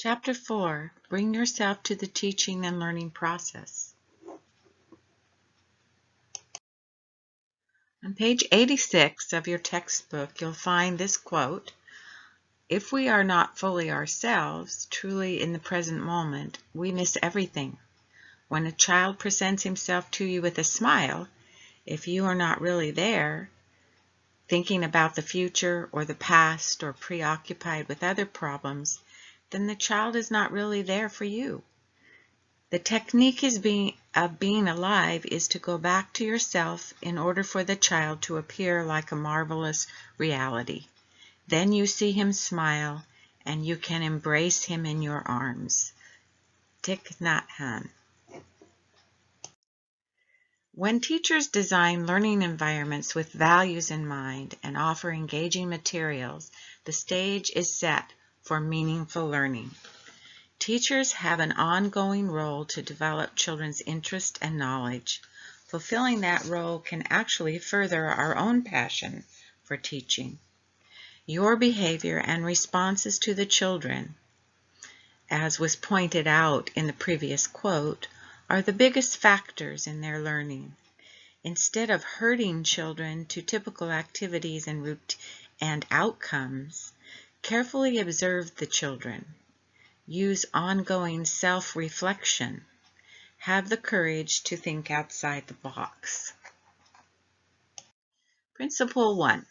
Chapter 4. Bring yourself to the teaching and learning process. On page 86 of your textbook, you'll find this quote: "If we are not fully ourselves, truly in the present moment, we miss everything. When a child presents himself to you with a smile, if you are not really there, thinking about the future or the past or preoccupied with other problems, then the child is not really there for you. The technique of being alive is to go back to yourself in order for the child to appear like a marvelous reality. Then you see him smile, and you can embrace him in your arms." Thich Nhat Hanh. When teachers design learning environments with values in mind and offer engaging materials, the stage is set for meaningful learning. Teachers have an ongoing role to develop children's interest and knowledge. Fulfilling that role can actually further our own passion for teaching. Your behavior and responses to the children, as was pointed out in the previous quote, are the biggest factors in their learning. Instead of herding children to typical activities and outcomes, carefully observe the children. Use ongoing self-reflection. Have the courage to think outside the box. Principle 1.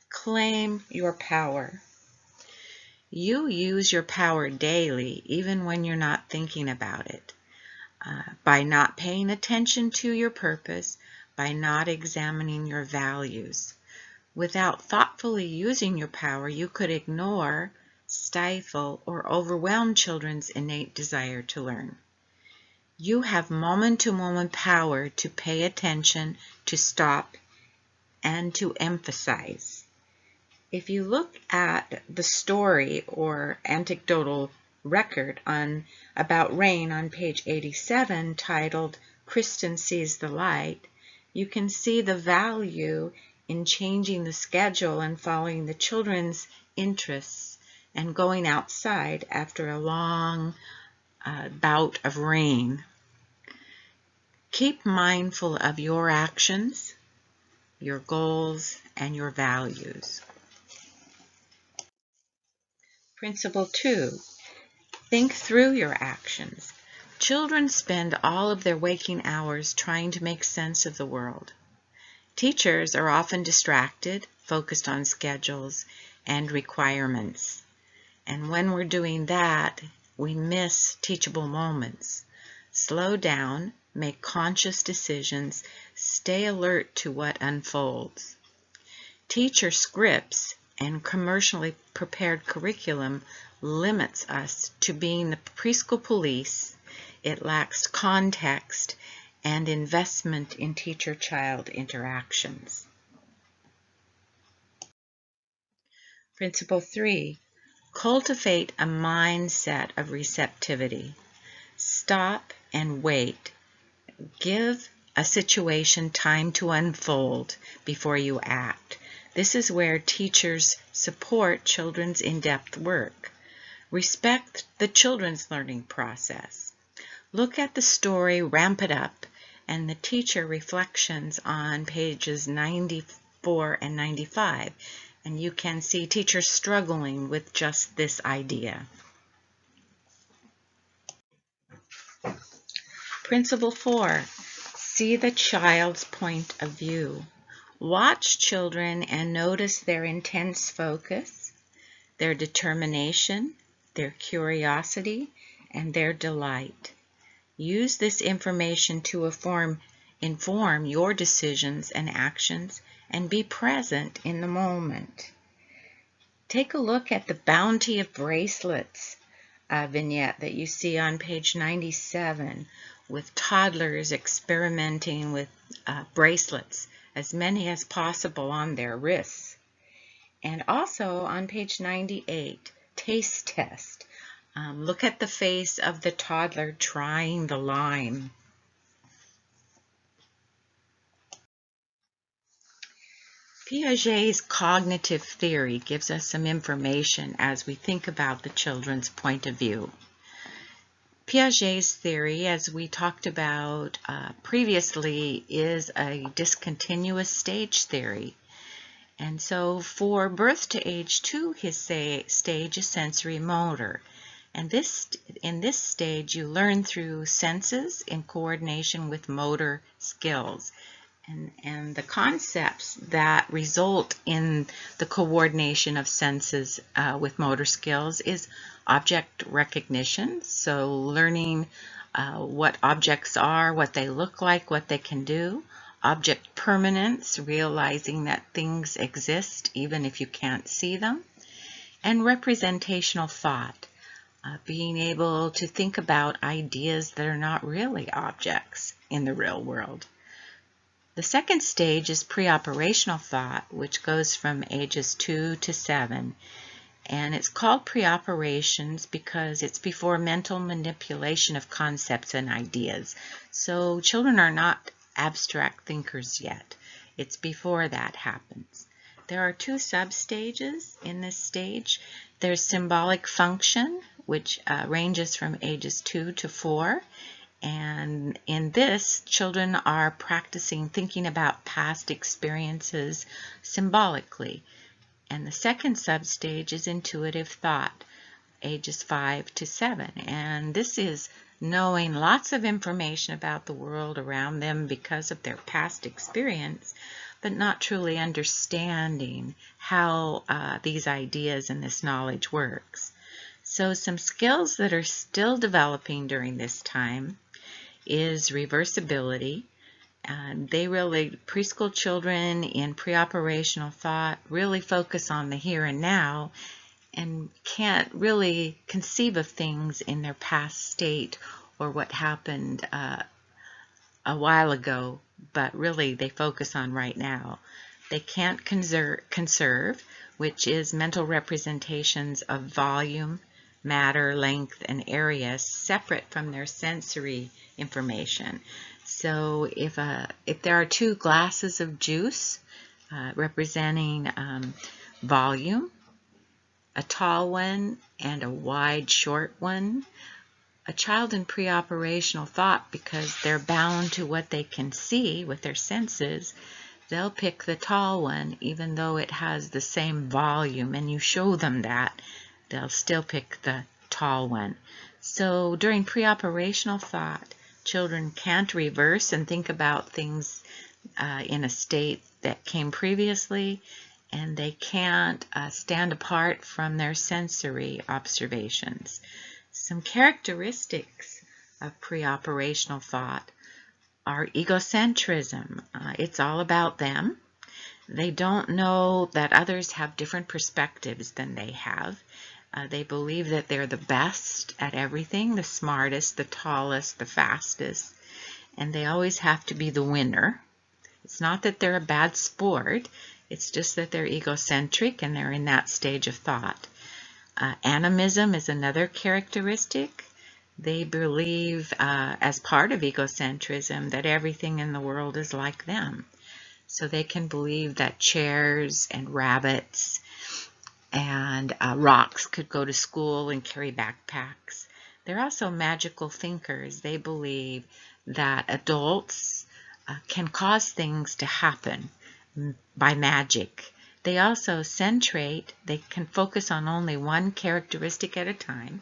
Claim your power. You use your power daily, even when you're not thinking about it. By not paying attention to your purpose, by not examining your values. Without thoughtfully using your power, you could ignore, stifle, or overwhelm children's innate desire to learn. You have moment-to-moment power to pay attention, to stop, and to emphasize. If you look at the story or anecdotal record about rain on page 87 titled "Kristen Sees the Light," you can see the value in changing the schedule and following the children's interests and going outside after a long bout of rain. Keep mindful of your actions, your goals, and your values. Principle 2. Think through your actions. Children spend all of their waking hours trying to make sense of the world. Teachers are often distracted, focused on schedules and requirements. And when we're doing that, we miss teachable moments. Slow down, make conscious decisions, stay alert to what unfolds. Teacher scripts and commercially prepared curriculum limits us to being the preschool police. It lacks context and investment in teacher-child interactions. Principle 3. Cultivate a mindset of receptivity. Stop and wait. Give a situation time to unfold before you act. This is where teachers support children's in-depth work. Respect the children's learning process. Look at the story Ramp It Up and the teacher reflections on pages 94 and 95, and you can see teachers struggling with just this idea. Principle 4. See the child's point of view. Watch children and notice their intense focus, their determination, their curiosity, and their delight. Use this information to inform your decisions and actions, and be present in the moment. Take a look at the Bounty of Bracelets vignette that you see on page 97 with toddlers experimenting with bracelets, as many as possible on their wrists. And also on page 98, Taste Test. Look at the face of the toddler trying the lime. Piaget's cognitive theory gives us some information as we think about the children's point of view. Piaget's theory, as we talked about previously, is a discontinuous stage theory. And so for birth to age 2, his stage is sensory motor. And in this stage, you learn through senses in coordination with motor skills. And the concepts that result in the coordination of senses with motor skills is object recognition, so learning what objects are, what they look like, what they can do. Object permanence, realizing that things exist even if you can't see them. And representational thought, being able to think about ideas that are not really objects in the real world. The second stage is preoperational thought, which goes from ages 2 to 7. And it's called preoperations because it's before mental manipulation of concepts and ideas. So children are not abstract thinkers yet. It's before that happens. There are 2 substages in this stage. There's symbolic function, which ranges from ages 2 to 4. And in this, children are practicing thinking about past experiences symbolically. And the second substage is intuitive thought, ages 5 to 7. And this is knowing lots of information about the world around them because of their past experience, but not truly understanding how these ideas and this knowledge works. So some skills that are still developing during this time is reversibility. And preschool children in preoperational thought really focus on the here and now and can't really conceive of things in their past state or what happened a while ago, but really they focus on right now. They can't conserve, which is mental representations of volume, matter, length, and area separate from their sensory information. So if there are 2 glasses of juice representing volume, a tall one and a wide, short one, a child in preoperational thought, because they're bound to what they can see with their senses, they'll pick the tall one even though it has the same volume, and you show them that, they'll still pick the tall one. So during preoperational thought, children can't reverse and think about things in a state that came previously, and they can't stand apart from their sensory observations. Some characteristics of preoperational thought are egocentrism. It's all about them. They don't know that others have different perspectives than they have. They believe that they're the best at everything, the smartest, the tallest, the fastest, and they always have to be the winner. It's not that they're a bad sport, it's just that they're egocentric and they're in that stage of thought. Animism is another characteristic. They believe, as part of egocentrism, that everything in the world is like them. So they can believe that chairs and rabbits and rocks could go to school and carry backpacks. They're also magical thinkers. They believe that adults can cause things to happen by magic. They also centrate. They can focus on only one characteristic at a time.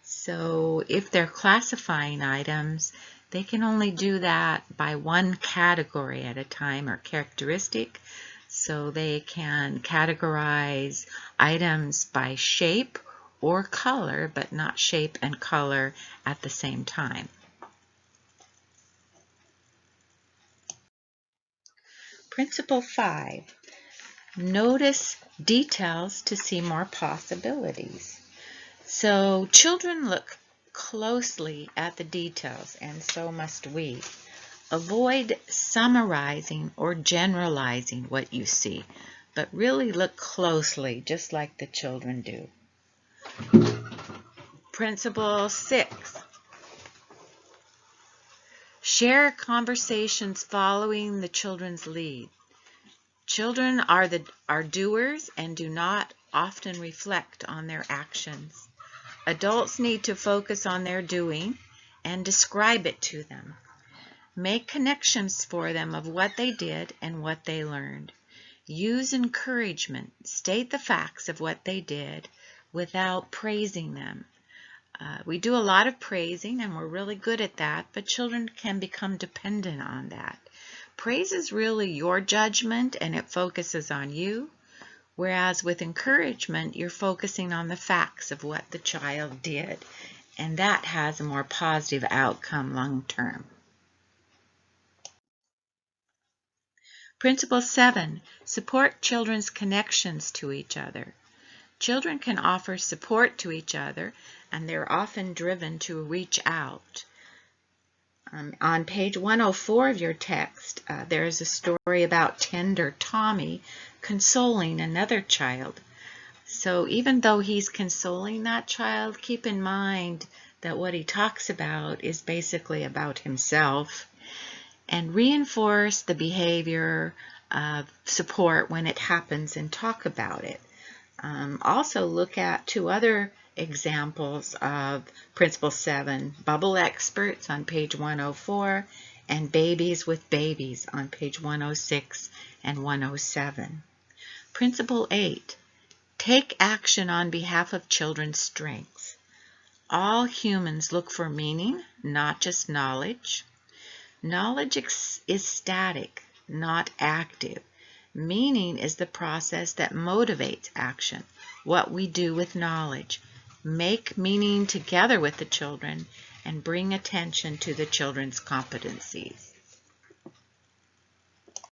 So if they're classifying items, they can only do that by one category at a time or characteristic. So they can categorize items by shape or color, but not shape and color at the same time. Principle 5, notice details to see more possibilities. So children look closely at the details, and so must we. Avoid summarizing or generalizing what you see, but really look closely, just like the children do. Principle 6. Share conversations following the children's lead. Children are doers and do not often reflect on their actions. Adults need to focus on their doing and describe it to them. Make connections for them of what they did and what they learned. Use encouragement. State the facts of what they did without praising them. We do a lot of praising, and we're really good at that, but children can become dependent on that. Praise is really your judgment, and it focuses on you, whereas with encouragement, you're focusing on the facts of what the child did, and that has a more positive outcome long term. Principle 7, support children's connections to each other. Children can offer support to each other, and they're often driven to reach out. On page 104 of your text, there is a story about tender Tommy consoling another child. So even though he's consoling that child, keep in mind that what he talks about is basically about himself, and reinforce the behavior of support when it happens and talk about it. Also look at 2 other examples of Principle 7, Bubble Experts on page 104 and Babies with Babies on page 106 and 107. Principle 8, take action on behalf of children's strengths. All humans look for meaning, not just knowledge. Knowledge is static, not active. Meaning is the process that motivates action, what we do with knowledge. Make meaning together with the children and bring attention to the children's competencies.